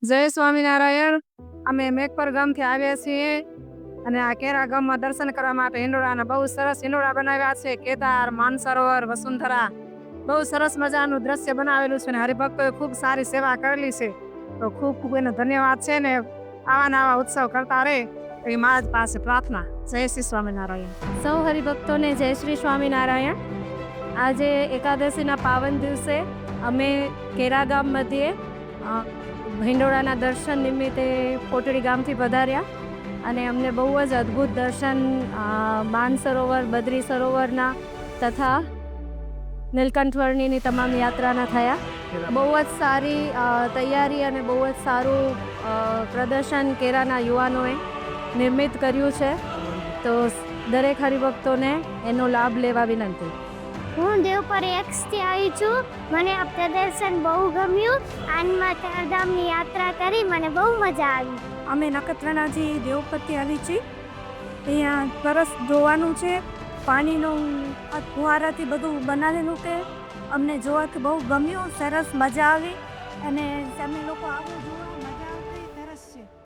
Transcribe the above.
જય સ્વામિનારાયણ. અમે મેઘપર ગામથી આવ્યા છીએ અને આ કેરા ગામમાં દર્શન કરવા માટે હિંડોળાના બહુ સરસ હિંડોળા બનાવ્યા છે. કેદાર, માનસરોવર, વસુંધરા બહુ સરસ મજાનું દ્રશ્ય બનાવેલું છે અને હરિભક્તોએ ખૂબ સારી સેવા કરેલી છે. તો ખૂબ ખૂબ એનો ધન્યવાદ છે ને આવા નવા ઉત્સવ કરતા રહે એવી મહારાજ પાસે પ્રાર્થના. જય શ્રી સ્વામિનારાયણ. સૌ હરિભક્તોને જય શ્રી સ્વામિનારાયણ. આજે એકાદશીના પાવન દિવસે અમે કેરા ગામ મધ્યે હિંડોળાના દર્શન નિમિત્તે કોટડી ગામથી પધાર્યા અને અમને બહુ જ અદ્ભુત દર્શન માનસરોવર, બદ્રી સરોવરના તથા નીલકંઠવર્ણીની તમામ યાત્રાના થયા. બહુ જ સારી તૈયારી અને બહુ જ સારું પ્રદર્શન કેરાના યુવાનોએ નિર્મિત કર્યું છે. તો દરેક હરિભક્તોને એનો લાભ લેવા વિનંતી. હું દેવપર એક્સથી આવી છું. મને આ પ્રદર્શન બહુ ગમ્યું. આનમાં ચારધામની યાત્રા કરી મને બહુ મજા આવી. અમે નખત્રાણાથી દેવપરથી આવી છીએ. અહીંયા સરસ જોવાનું છે. પાણીનું ફુવારાથી બધું બનાવેલું છે. અમને જોવાથી બહુ ગમ્યું, સરસ મજા આવી અને તમે લોકો આવો જુઓ.